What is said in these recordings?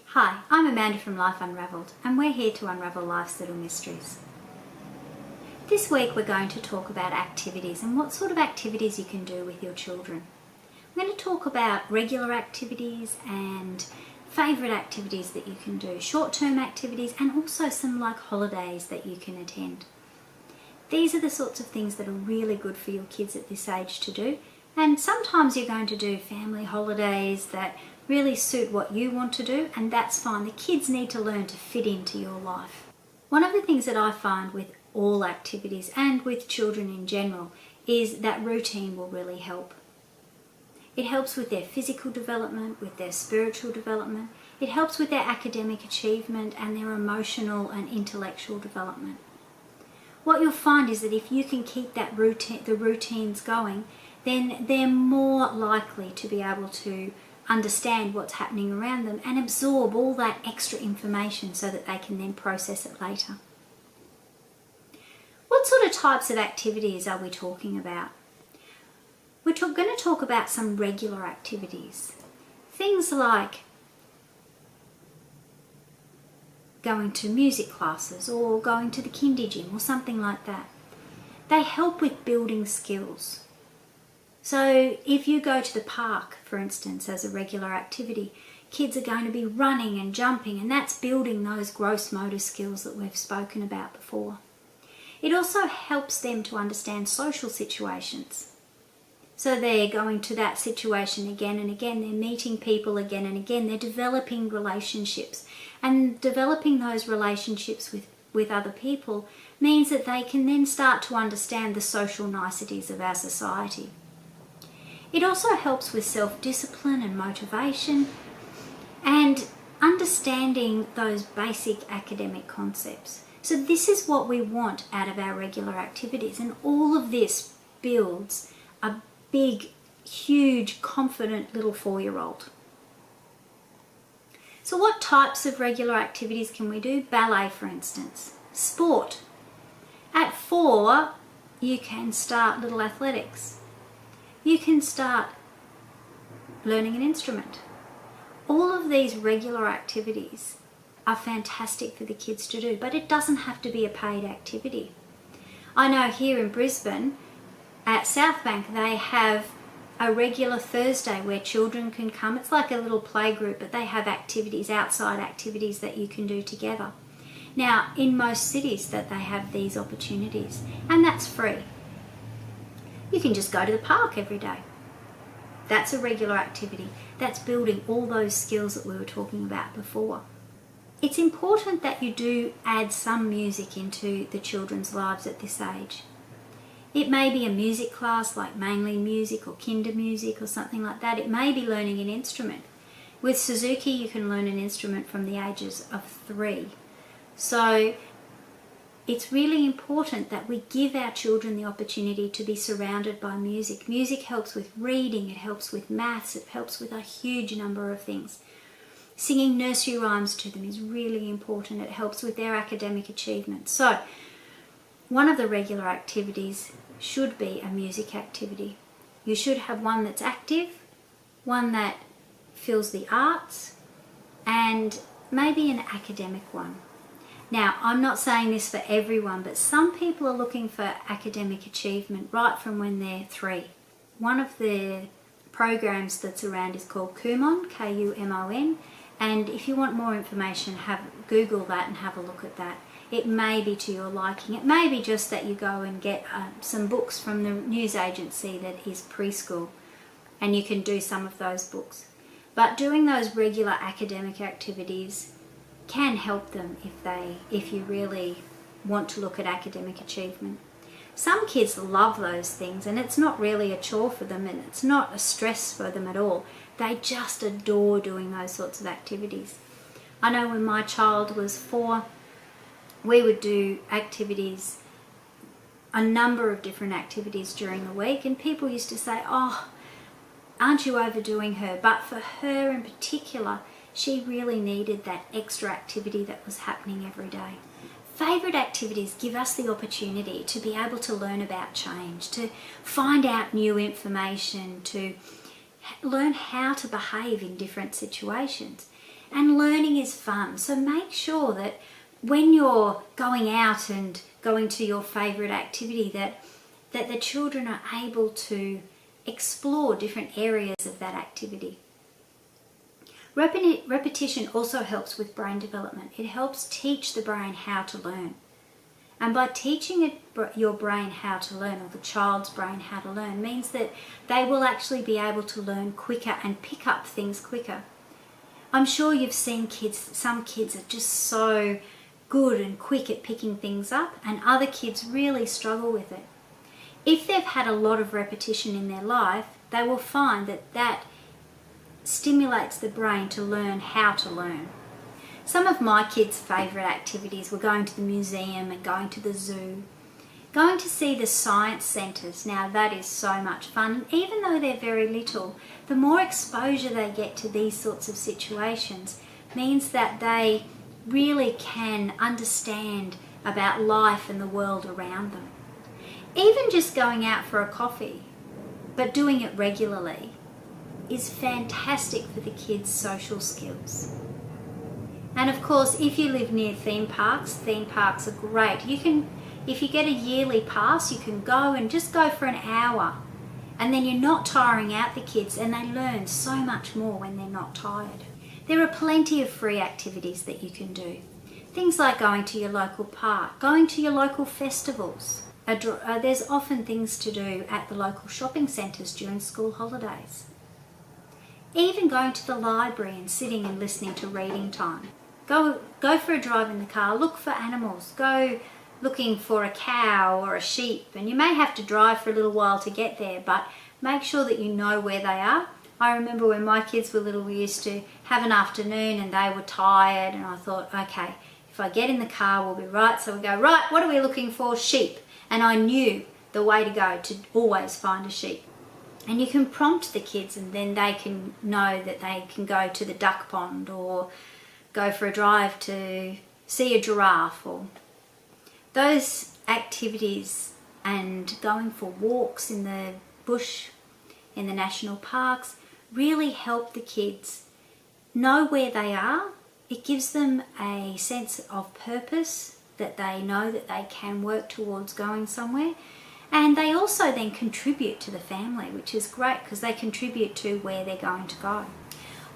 Hi, I'm Amanda from Life Unravelled, and we're here to unravel life's little mysteries. This week we're going to talk about activities and what sort of activities you can do with your children. We're going to talk about regular activities and favourite activities that you can do, short-term activities, and also some like holidays that you can attend. These are the sorts of things that are really good for your kids at this age to do, and sometimes you're going to do family holidays that really suit what you want to do, and that's fine. The kids need to learn to fit into your life. One of the things that I find with all activities and with children in general is that routine will really help. It helps with their physical development, with their spiritual development. It helps with their academic achievement and their emotional and intellectual development. What you'll find is that if you can keep that the routines going, then they're more likely to be able to understand what's happening around them and absorb all that extra information so that they can then process it later. What sort of types of activities are we talking about? We're going to talk about some regular activities. Things like going to music classes or going to the kindy gym or something like that. They help with building skills. So if you go to the park, for instance, as a regular activity, kids are going to be running and jumping, and that's building those gross motor skills that we've spoken about before. It also helps them to understand social situations. So they're going to that situation again and again, they're meeting people again and again, they're developing relationships, and developing those relationships with other people means that they can then start to understand the social niceties of our society. It also helps with self-discipline and motivation and understanding those basic academic concepts. So this is what we want out of our regular activities, and all of this builds a big, huge, confident little 4-year-old. So what types of regular activities can we do? Ballet, for instance. Sport. At 4, you can start little athletics. You can start learning an instrument. All of these regular activities are fantastic for the kids to do, but it doesn't have to be a paid activity. I know here in Brisbane, at Southbank, they have a regular Thursday where children can come. It's like a little play group, but they have activities, outside activities that you can do together. Now, in most cities that they have these opportunities, and that's free. You can just go to the park every day. That's a regular activity. That's building all those skills that we were talking about before. It's important that you do add some music into the children's lives at this age. It may be a music class like mainly music or kinder music or something like that. It may be learning an instrument. With Suzuki, you can learn an instrument from the ages of 3. So it's really important that we give our children the opportunity to be surrounded by music. Music helps with reading, it helps with maths, it helps with a huge number of things. Singing nursery rhymes to them is really important. It helps with their academic achievement. So, one of the regular activities should be a music activity. You should have one that's active, one that fills the arts, and maybe an academic one. Now, I'm not saying this for everyone, but some people are looking for academic achievement right from when they're 3. One of the programs that's around is called Kumon, Kumon, and if you want more information, Google that and have a look at that. It may be to your liking. It may be just that you go and get some books from the news agency that is preschool, and you can do some of those books. But doing those regular academic activities can help them if you really want to look at academic achievement. Some kids love those things, and it's not really a chore for them, and it's not a stress for them at all. They just adore doing those sorts of activities. I know when my child was 4, we would do activities, a number of different activities during the week, and people used to say, "Oh, aren't you overdoing her?" But for her in particular, she really needed that extra activity that was happening every day. Favourite activities give us the opportunity to be able to learn about change, to find out new information, to learn how to behave in different situations. And learning is fun, so make sure that when you're going out and going to your favourite activity that the children are able to explore different areas of that activity. Repetition also helps with brain development. It helps teach the brain how to learn. And by teaching your brain how to learn, or the child's brain how to learn, means that they will actually be able to learn quicker and pick up things quicker. I'm sure you've seen kids, some kids are just so good and quick at picking things up, and other kids really struggle with it. If they've had a lot of repetition in their life, they will find that stimulates the brain to learn how to learn. Some of my kids' favourite activities were going to the museum and going to the zoo, going to see the science centres. Now that is so much fun, and even though they're very little, the more exposure they get to these sorts of situations means that they really can understand about life and the world around them. Even just going out for a coffee, but doing it regularly, is fantastic for the kids' social skills. And of course, if you live near theme parks are great. If you get a yearly pass, you can go and just go for an hour, and then you're not tiring out the kids, and they learn so much more when they're not tired. There are plenty of free activities that you can do. Things like going to your local park, going to your local festivals. There's often things to do at the local shopping centres during school holidays. Even going to the library and sitting and listening to reading time. Go for a drive in the car, look for animals, go looking for a cow or a sheep, and you may have to drive for a little while to get there, but make sure that you know where they are. I remember when my kids were little, we used to have an afternoon and they were tired, and I thought, okay, if I get in the car, we'll be right. So we go, right, what are we looking for? Sheep. And I knew the way to go to always find a sheep. And you can prompt the kids, and then they can know that they can go to the duck pond or go for a drive to see a giraffe. Or those activities, and going for walks in the bush, in the national parks, really help the kids know where they are. It gives them a sense of purpose, that they know that they can work towards going somewhere. And they also then contribute to the family, which is great because they contribute to where they're going to go.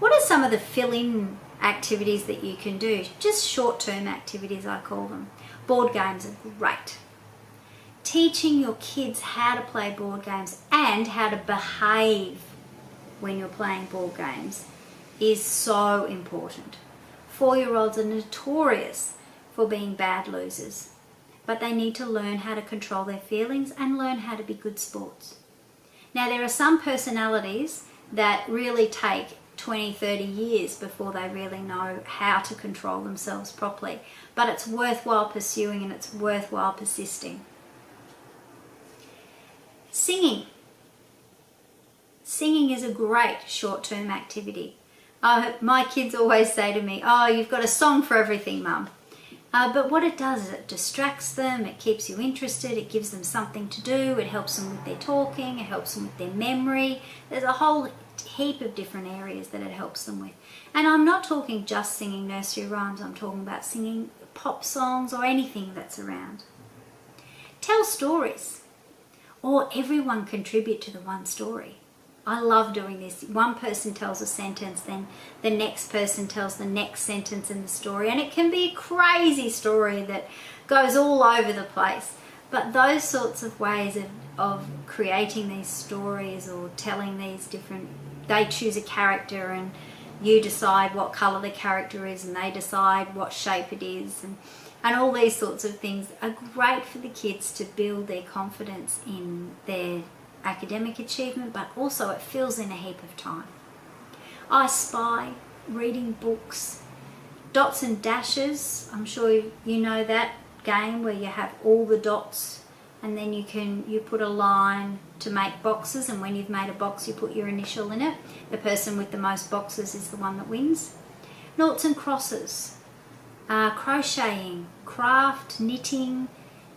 What are some of the fill-in activities that you can do? Just short-term activities, I call them. Board games are great. Teaching your kids how to play board games and how to behave when you're playing board games is so important. 4-year-olds are notorious for being bad losers, but they need to learn how to control their feelings and learn how to be good sports. Now, there are some personalities that really take 20, 30 years before they really know how to control themselves properly, but it's worthwhile pursuing and it's worthwhile persisting. Singing. Singing is a great short-term activity. My kids always say to me, oh, you've got a song for everything, Mum. But what it does is it distracts them, it keeps you interested, it gives them something to do, it helps them with their talking, it helps them with their memory. There's a whole heap of different areas that it helps them with. And I'm not talking just singing nursery rhymes, I'm talking about singing pop songs or anything that's around. Tell stories, or everyone contribute to the one story. I love doing this. One person tells a sentence, then the next person tells the next sentence in the story, and it can be a crazy story that goes all over the place. But those sorts of ways of creating these stories or telling these different, they choose a character and you decide what colour the character is and they decide what shape it is, and all these sorts of things are great for the kids to build their confidence in their academic achievement, but also it fills in a heap of time. I Spy, reading books, dots and dashes. I'm sure you know that game where you have all the dots and then you put a line to make boxes, and when you've made a box you put your initial in it. The person with the most boxes is the one that wins. Noughts and crosses. crocheting, craft, knitting,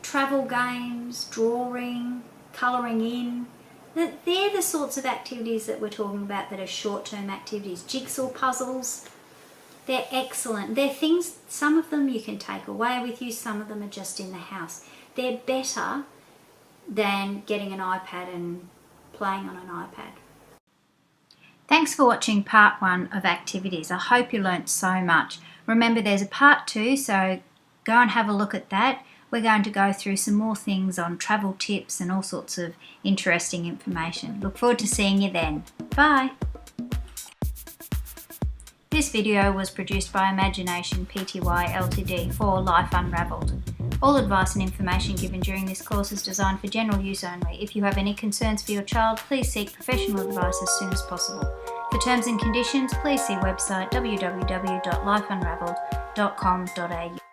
travel games, drawing, colouring in. They're the sorts of activities that we're talking about that are short-term activities. Jigsaw puzzles, they're excellent. They're things, some of them you can take away with you, some of them are just in the house. They're better than getting an iPad and playing on an iPad. Thanks for watching part 1 of activities. I hope you learnt so much. Remember, there's a part 2, so go and have a look at that. We're going to go through some more things on travel tips and all sorts of interesting information. Look forward to seeing you then. Bye! This video was produced by Imagination Pty Ltd for Life Unravelled. All advice and information given during this course is designed for general use only. If you have any concerns for your child, please seek professional advice as soon as possible. For terms and conditions, please see website www.lifeunravelled.com.au.